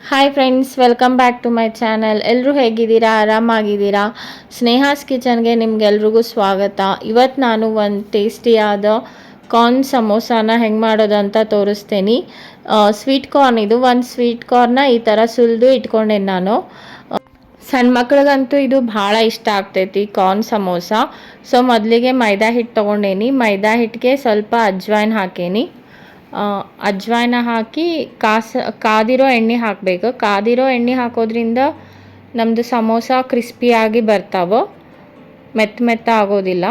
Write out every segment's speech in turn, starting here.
Hi friends, welcome back to my channel. ಎಲ್ಲರೂ ಹೇಗಿದ್ದೀರಾ? ಆರಾಮಾಗಿದ್ದೀರಾ? ಸ್ನೇಹಾಸ್ ಕಿಚನ್ಗೆ ನಿಮ್ಗೆಲ್ರಿಗೂ ಸ್ವಾಗತ. ಇವತ್ತು ನಾನು ಒಂದು ಟೇಸ್ಟಿಯಾದ ಕಾರ್ನ್ ಸಮೋಸಾನ ಹೆಂಗೆ ಮಾಡೋದು ಅಂತ ತೋರಿಸ್ತೀನಿ. ಸ್ವೀಟ್ ಕಾರ್ನ್ ಇದು. ಒಂದು ಸ್ವೀಟ್ ಕಾರ್ನ ಈ ಥರ ಸುಲಿದು ಇಟ್ಕೊಂಡೇನಿ ನಾನು. ಸಣ್ಣ ಮಕ್ಳಿಗಂತೂ ಇದು ಭಾಳ ಇಷ್ಟ ಆಗ್ತೈತಿ ಕಾರ್ನ್ ಸಮೋಸ. ಸೊ ಮೊದಲಿಗೆ ಮೈದಾ ಹಿಟ್ಟು ತೊಗೊಂಡೇನಿ. ಮೈದಾ ಹಿಟ್ಟಿಗೆ ಸ್ವಲ್ಪ ಅಜ್ವಾಯಿನ್ ಹಾಕೇನಿ. ಅಜ್ವಾಯಿನ ಹಾಕಿ ಕಾದಿರೋ ಎಣ್ಣೆ ಹಾಕಬೇಕು. ಕಾದಿರೋ ಎಣ್ಣೆ ಹಾಕೋದ್ರಿಂದ ನಮ್ಮದು ಸಮೋಸ ಕ್ರಿಸ್ಪಿಯಾಗಿ ಬರ್ತಾವೆ, ಮೆತ್ತ ಆಗೋದಿಲ್ಲ.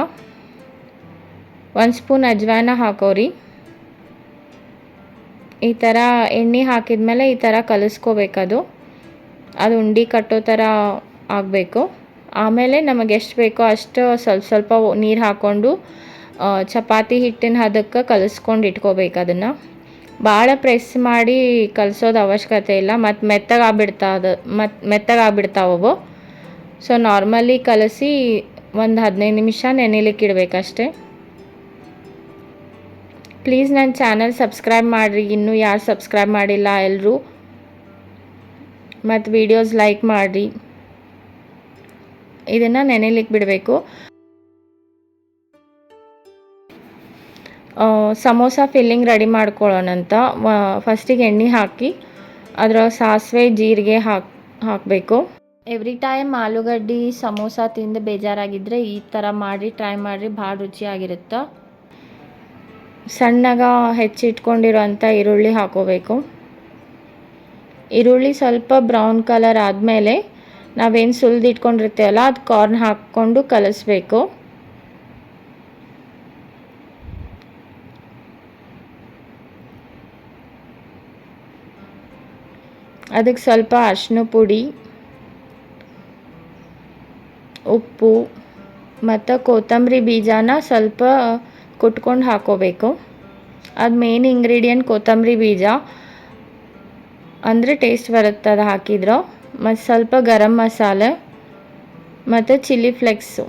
1 ಸ್ಪೂನ್ ಅಜ್ವಾಯಿನ ಹಾಕೋರಿ. ಈ ಥರ ಎಣ್ಣೆ ಹಾಕಿದ್ಮೇಲೆ ಈ ಥರ ಕಲಿಸ್ಕೋಬೇಕದು. ಅದು ಉಂಡೆ ಕಟ್ಟೋ ಥರ ಆಗಬೇಕು. ಆಮೇಲೆ ನಮಗೆ ಎಷ್ಟು ಬೇಕೋ ಅಷ್ಟು ಸ್ವಲ್ಪ ನೀರು ಹಾಕ್ಕೊಂಡು ಚಪಾತಿ ಹಿಟ್ಟಿನ ಹದಕ್ಕೆ ಕಲಿಸ್ಕೊಂಡು ಇಟ್ಕೋಬೇಕು. ಅದನ್ನು ಭಾಳ ಪ್ರೆಸ್ ಮಾಡಿ ಕಲಿಸೋದು ಅವಶ್ಯಕತೆ ಇಲ್ಲ, ಮತ್ತು ಮೆತ್ತಗಾಗ್ಬಿಡ್ತಾವವು. ಸೊ ನಾರ್ಮಲಿ ಕಲಸಿ ಒಂದು 15 ನಿಮಿಷ ನೆನೆಲಿಕ್ಕೆ ಇಡಬೇಕಷ್ಟೆ. ಪ್ಲೀಸ್ ನನ್ನ ಚಾನಲ್ ಸಬ್ಸ್ಕ್ರೈಬ್ ಮಾಡಿರಿ. ಇನ್ನೂ ಯಾರು ಸಬ್ಸ್ಕ್ರೈಬ್ ಮಾಡಿಲ್ಲ ಎಲ್ಲರೂ, ಮತ್ತು ವಿಡಿಯೋಸ್ ಲೈಕ್ ಮಾಡಿರಿ. ಇದನ್ನು ನೆನೆಲಿಕ್ಕೆ ಬಿಡಬೇಕು. ಸಮೋಸ ಫಿಲ್ಲಿಂಗ್ ರೆಡಿ ಮಾಡ್ಕೊಳ್ಳೋಣಂತ. ಫಸ್ಟಿಗೆ ಎಣ್ಣೆ ಹಾಕಿ ಅದರ ಸಾಸಿವೆ ಜೀರಿಗೆ ಹಾಕಬೇಕು. ಎವ್ರಿ ಟೈಮ್ ಆಲೂಗಡ್ಡೆ ಸಮೋಸ ತಿಂದು ಬೇಜಾರಾಗಿದ್ದರೆ ಈ ಥರ ಮಾಡಿ ಟ್ರೈ ಮಾಡಿರಿ, ಭಾಳ ರುಚಿಯಾಗಿರುತ್ತೆ. ಸಣ್ಣಗೆ ಹೆಚ್ಚಿಟ್ಕೊಂಡಿರೋಂಥ ಈರುಳ್ಳಿ ಹಾಕೋಬೇಕು. ಈರುಳ್ಳಿ ಸ್ವಲ್ಪ ಬ್ರೌನ್ ಕಲರ್ ಆದಮೇಲೆ ನಾವೇನು ಸುಲಿದಿಟ್ಕೊಂಡಿರ್ತೀವಲ್ಲ ಅದು ಕಾರ್ನ್ ಹಾಕ್ಕೊಂಡು ಕಲಿಸ್ಬೇಕು. ಅದಕ್ಕೆ ಸ್ವಲ್ಪ ಅರಿಶಿನ ಪುಡಿ, ಉಪ್ಪು ಮತ್ತು ಕೊತ್ತಂಬರಿ ಬೀಜನ ಸ್ವಲ್ಪ ಕುಟ್ಕೊಂಡು ಹಾಕೋಬೇಕು. ಅದು ಮೇನ್ ಇಂಗ್ರೀಡಿಯೆಂಟ್ ಕೊತ್ತಂಬರಿ ಬೀಜ, ಅಂದರೆ ಟೇಸ್ಟ್ ಬರುತ್ತೆ ಅದು ಹಾಕಿದ್ರೆ. ಮತ್ತು ಸ್ವಲ್ಪ ಗರಂ ಮಸಾಲೆ ಮತ್ತು ಚಿಲ್ಲಿ ಫ್ಲೆಕ್ಸು.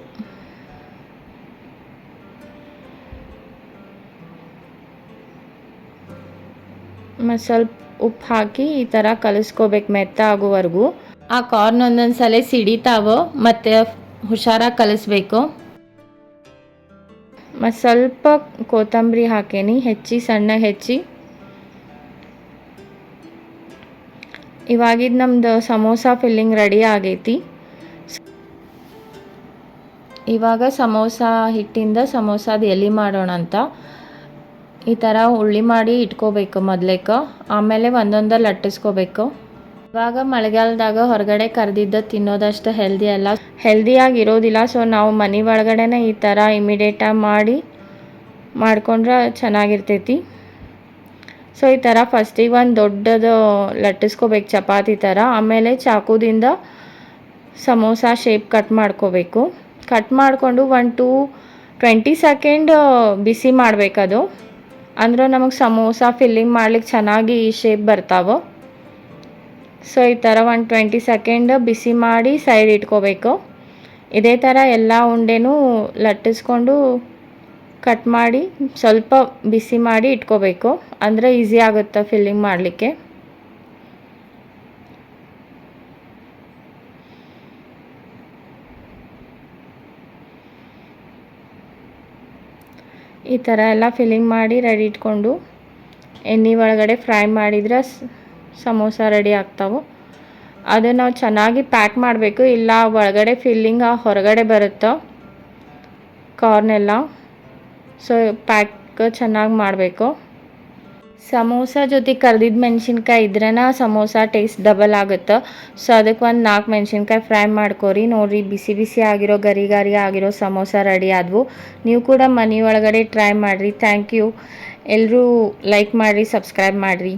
ಮತ್ತು ಸ್ವಲ್ಪ ಉಪ್ಪು ಹಾಕಿ ಈ ಥರ ಕಲಿಸ್ಕೋಬೇಕು ಮೆತ್ತ ಆಗೋವರೆಗೂ. ಆ ಕಾರ್ನ್ ಒಂದೊಂದು ಸಲ ಸಿಡಿತಾವೋ, ಮತ್ತು ಹುಷಾರಾಗಿ ಕಲಿಸ್ಬೇಕು. ಮತ್ತು ಸ್ವಲ್ಪ ಕೊತ್ತಂಬರಿ ಹಾಕೇನಿ, ಸಣ್ಣಗೆ ಹೆಚ್ಚಿ. ಇವಾಗಿದ್ದು ನಮ್ಮದು ಸಮೋಸ ಫಿಲ್ಲಿಂಗ್ ರೆಡಿ ಆಗೈತಿ. ಇವಾಗ ಸಮೋಸ ಹಿಟ್ಟಿಂದ ಸಮೋಸದ ಎಲೆ ಮಾಡೋಣ ಅಂತ. ಈ ಥರ ಉಳ್ಳಿ ಮಾಡಿ ಇಟ್ಕೋಬೇಕು ಮೊದಲೇಕ, ಆಮೇಲೆ ಒಂದೊಂದು ಲಟ್ಟಿಸ್ಕೋಬೇಕು. ಇವಾಗ ಮಳೆಗಾಲದಾಗ ಹೊರಗಡೆ ಕರೆದಿದ್ದು ತಿನ್ನೋದಷ್ಟು ಹೆಲ್ದಿಯಾಗಿ ಇರೋದಿಲ್ಲ. ಸೊ ನಾವು ಮನೆ ಒಳಗಡೆನೇ ಈ ಥರ ಇಮಿಡಿಯೇಟಾಗಿ ಮಾಡ್ಕೊಂಡ್ರೆ ಚೆನ್ನಾಗಿರ್ತೈತಿ. ಸೊ ಈ ಥರ ಫಸ್ಟಿಗೆ ಒಂದು ದೊಡ್ಡದು ಲಟ್ಟಿಸ್ಕೋಬೇಕು ಚಪಾತಿ ಥರ. ಆಮೇಲೆ ಚಾಕುದಿಂದ ಸಮೋಸ ಶೇಪ್ ಕಟ್ ಮಾಡ್ಕೋಬೇಕು. ಕಟ್ ಮಾಡಿಕೊಂಡು 20 ಸೆಕೆಂಡ್ ಬಿಸಿ ಮಾಡಬೇಕದು. ಅಂದ್ರೆ ನಮಗೆ ಸಮೋಸ ಫಿಲ್ಲಿಂಗ್ ಮಾಡ್ಲಿಕ್ಕೆ ಚೆನ್ನಾಗಿ ಶೇಪ್ ಬರ್ತಾವೆ. ಸೊ ಈ ಥರ 20 ಸೆಕೆಂಡ್ ಬಿಸಿ ಮಾಡಿ ಸೈಡ್ ಇಟ್ಕೋಬೇಕು. ಇದೇ ಥರ ಎಲ್ಲ ಉಂಡೆನೂ ಲಟ್ಟಿಸ್ಕೊಂಡು ಕಟ್ ಮಾಡಿ ಸ್ವಲ್ಪ ಬಿಸಿ ಮಾಡಿ ಇಟ್ಕೋಬೇಕು. ಅಂದರೆ ಈಸಿ ಆಗುತ್ತೆ ಫಿಲ್ಲಿಂಗ್ ಮಾಡಲಿಕ್ಕೆ. ಈ ಥರ ಎಲ್ಲ ಫಿಲ್ಲಿಂಗ್ ಮಾಡಿ ರೆಡಿ ಇಟ್ಕೊಂಡು ಎಣ್ಣೆ ಒಳಗಡೆ ಫ್ರೈ ಮಾಡಿದ್ರೆ ಸಮೋಸ ರೆಡಿ ಆಗ್ತಾವೆ. ಅದು ನಾವು ಚೆನ್ನಾಗಿ ಪ್ಯಾಕ್ ಮಾಡಬೇಕು, ಇಲ್ಲ ಒಳಗಡೆ ಫಿಲ್ಲಿಂಗ್ ಹೊರಗಡೆ ಬರುತ್ತೆ ಕಾರ್ನೆಲ್ಲ. ಸೊ ಪ್ಯಾಕ್ ಚೆನ್ನಾಗಿ ಮಾಡಬೇಕು. ಸಮೋಸ ಜೊತೆ ಕರ್ದಿದ್ದ ಮೆಣಸಿನ್ಕಾಯಿ ಇದ್ರೇ ಸಮೋಸ ಟೇಸ್ಟ್ ಡಬಲ್ ಆಗುತ್ತೆ. ಸೊ ಅದಕ್ಕೆ ಒಂದು 4 ಮೆಣಸಿನ್ಕಾಯಿ ಫ್ರೈ ಮಾಡ್ಕೊರಿ. ನೋಡಿರಿ, ಬಿಸಿ ಬಿಸಿ ಆಗಿರೋ ಗರಿ ಆಗಿರೋ ಸಮೋಸ ರೆಡಿ ಆದವು. ನೀವು ಕೂಡ ಮನೆ ಒಳಗಡೆ ಟ್ರೈ ಮಾಡಿರಿ. Thank you. ಎಲ್ಲರೂ ಲೈಕ್ ಮಾಡಿರಿ, ಸಬ್ಸ್ಕ್ರೈಬ್ ಮಾಡಿರಿ.